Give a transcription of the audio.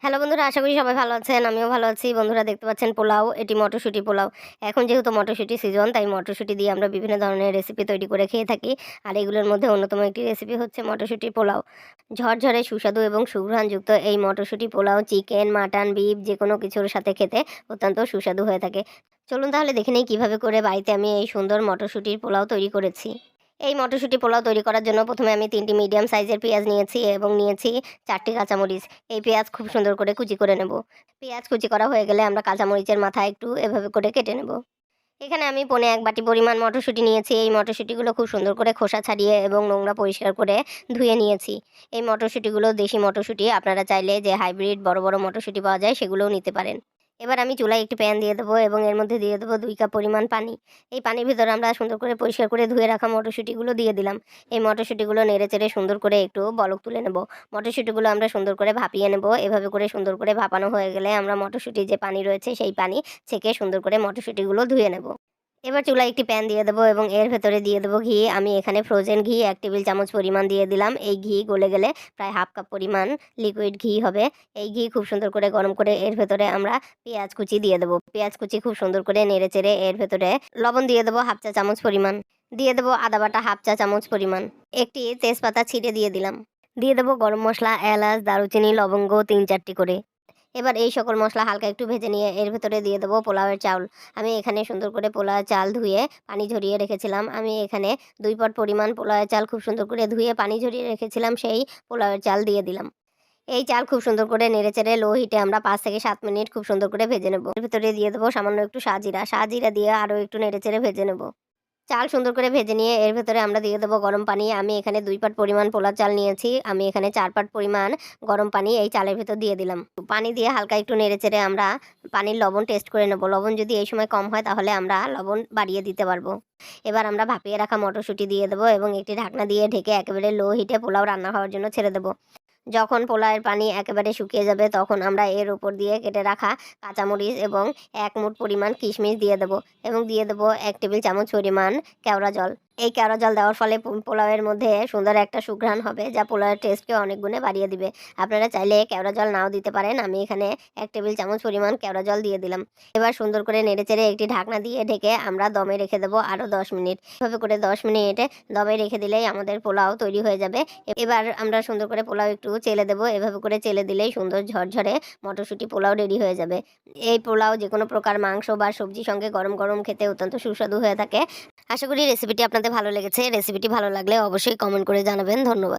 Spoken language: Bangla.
হ্যালো বন্ধুরা, আশা করি সবাই ভালো আছেন। আমিও ভালো আছি। বন্ধুরা দেখতে পাচ্ছেন পোলাও, এটি মটরশুঁটি পোলাও। এখন যেহেতু মটরশুঁটি সিজন, তাই মটরশুঁটি দিয়ে আমরা বিভিন্ন ধরনের রেসিপি তৈরি করে খেয়ে থাকি। আর এগুলোর মধ্যে অন্যতম একটি রেসিপি হচ্ছে মটরশুঁটি পোলাও। ঝরঝরে সুস্বাদু এবং সুঘ্রাণযুক্ত এই মটরশুঁটি পোলাও চিকেন, মাটন, বিফ যেকোনো কিছুর সাথে খেতে অত্যন্ত সুস্বাদু হয়ে থাকে। চলুন তাহলে দেখে নেই কীভাবে করে বাড়িতে আমি এই সুন্দর মটরশুঁটির পোলাও তৈরি করেছি। এই মটরশুঁটি পোলাও তৈরি করার জন্য প্রথমে আমি ৩টি মিডিয়াম সাইজের পেঁয়াজ নিয়েছি এবং নিয়েছি ৪টি কাঁচামরিচ। এই পেঁয়াজ খুব সুন্দর করে কুচি করে নেব। পেঁয়াজ কুচি করা হয়ে গেলে আমরা কাঁচামরিচের মাথা একটু এভাবে করে কেটে নেব। এখানে আমি পৌনে ১ বাটি পরিমাণ মটরশুঁটি নিয়েছি। এই মটরশুঁটিগুলো খুব সুন্দর করে খোসা ছাড়িয়ে এবং নোংরা পরিষ্কার করে ধুয়ে নিয়েছি। এই মটরশুঁটিগুলো দেশি মটরশুঁটি, আপনারা চাইলে যে হাইব্রিড বড় বড় মটরশুঁটি পাওয়া যায় সেগুলোও নিতে পারেন। এবার আমি চুলায় একটি প্যান দিয়ে দেবো এবং এর মধ্যে দিয়ে দেবো ২ কাপ পরিমাণ পানি। এই পানির ভিতরে আমরা সুন্দর করে পরিষ্কার করে ধুয়ে রাখা মটরশুঁটিগুলো দিয়ে দিলাম। এই মটরশুঁটিগুলো নেড়েচেড়ে সুন্দর করে একটু বলক তুলে নেব। মটরশুঁটিগুলো আমরা সুন্দর করে ভাপিয়ে নেব। এভাবে করে সুন্দর করে ভাপানো হয়ে গেলে আমরা মটরশুঁটির যে পানি রয়েছে সেই পানি ছেঁকে সুন্দর করে মটরশুঁটিগুলো ধুয়ে নেব। এবার চুলায় একটি প্যান দিয়ে দেবো এবং এর ভেতরে দিয়ে দেবো ঘি। আমি এখানে ফ্রোজেন ঘি ১ টেবিল চামচ পরিমাণ দিয়ে দিলাম। এই ঘি গলে গেলে প্রায় হাফ কাপ পরিমাণ লিকুইড ঘি হবে। এই ঘি খুব সুন্দর করে গরম করে এর ভেতরে আমরা পেঁয়াজ কুচি দিয়ে দেবো। পেঁয়াজ কুচি খুব সুন্দর করে নেড়েচেড়ে এর ভেতরে লবণ দিয়ে দেবো হাফ চা চামচ পরিমাণ। দিয়ে দেবো আদা বাটা হাফ চা চামচ পরিমাণ। একটি তেজপাতা ছিঁড়ে দিয়ে দিলাম। দিয়ে দেবো গরম মশলা, এলাচ, দারুচিনি, লবঙ্গ ৩-৪টি করে। এবার এই সকল মশলা হালকা একটু ভেজে নিয়ে এর ভেতরে দিয়ে দেবো পোলাওয়ের চাউল। আমি এখানে সুন্দর করে পোলাওয়ের চাল ধুয়ে পানি ঝরিয়ে রেখেছিলাম। আমি এখানে ২ পট পরিমাণ পোলাওয়ের চাল খুব সুন্দর করে ধুয়ে পানি ঝরিয়ে রেখেছিলাম, সেই পোলাওয়ের চাল দিয়ে দিলাম। এই চাল খুব সুন্দর করে নেড়েচেড়ে লো হিটে আমরা ৫ থেকে ৭ মিনিট খুব সুন্দর করে ভেজে নেব। এর ভেতরে দিয়ে দেবো সামান্য একটু সাজিরা। সাজিরা দিয়ে আরও একটু নেড়েচেড়ে ভেজে নেব। চাল সুন্দর করে ভেজে নিয়ে এর ভেতরে আমরা দিয়ে দেবো গরম পানি। আমি এখানে ২ পাট পরিমাণ পোলার চাল নিয়েছি। আমি এখানে ৪ পাট পরিমাণ গরম পানি এই চালের ভেতর দিয়ে দিলাম। পানি দিয়ে হালকা একটু নেড়েচেড়ে আমরা পানির লবণ টেস্ট করে নেব। লবণ যদি এই সময় কম হয় তাহলে আমরা লবণ বাড়িয়ে দিতে পারবো। এবার আমরা ভাপিয়ে রাখা মটরশুঁটি দিয়ে দেবো এবং একটি ঢাকনা দিয়ে ঢেকে একেবারে লো হিটে পোলাও রান্না হওয়ার জন্য ছেড়ে দেবো। যখন পোলাওয়ের পানি একেবারে শুকিয়ে যাবে তখন আমরা এর উপর দিয়ে কেটে রাখা কাঁচামরিচ এবং ১ মুঠ পরিমাণ কিশমিশ দিয়ে দেবো এবং দিয়ে দেবো ১ টেবিল চামচ পরিমাণ কেওড়া জল। এই কেওড়া জল দেওয়ার ফলে পোলাওয়ের মধ্যে সুন্দর একটা সুঘ্রাণ হবে, যা পোলাওয়ের টেস্টকে অনেক গুণে বাড়িয়ে দিবে। আপনারা চাইলে কেওড়া জল নাও দিতে পারেন। আমি এখানে ১ টেবিল চামচ পরিমাণ কেওড়া জল দিয়ে দিলাম। এবার সুন্দর করে নেড়েচেড়ে একটি ঢাকনা দিয়ে ঢেকে আমরা দমে রেখে দেবো আরও ১০ মিনিট। এভাবে করে ১০ মিনিট দমে রেখে দিলেই আমাদের পোলাও তৈরি হয়ে যাবে। এবার আমরা সুন্দর করে পোলাও একটু চেলে দেবো। এভাবে করে চেলে দিলেই সুন্দর ঝরঝরে মটরশুঁটি পোলাও রেডি হয়ে যাবে। এই পোলাও যেকোনো প্রকার মাংস বা সবজির সঙ্গে গরম গরম খেতে অত্যন্ত সুস্বাদু হয়ে থাকে। আশা করি রেসিপিটি আপনাদের ভালো লেগেছে। রেসিপিটি ভালো লাগলে অবশ্যই কমেন্ট করে জানাবেন। ধন্যবাদ।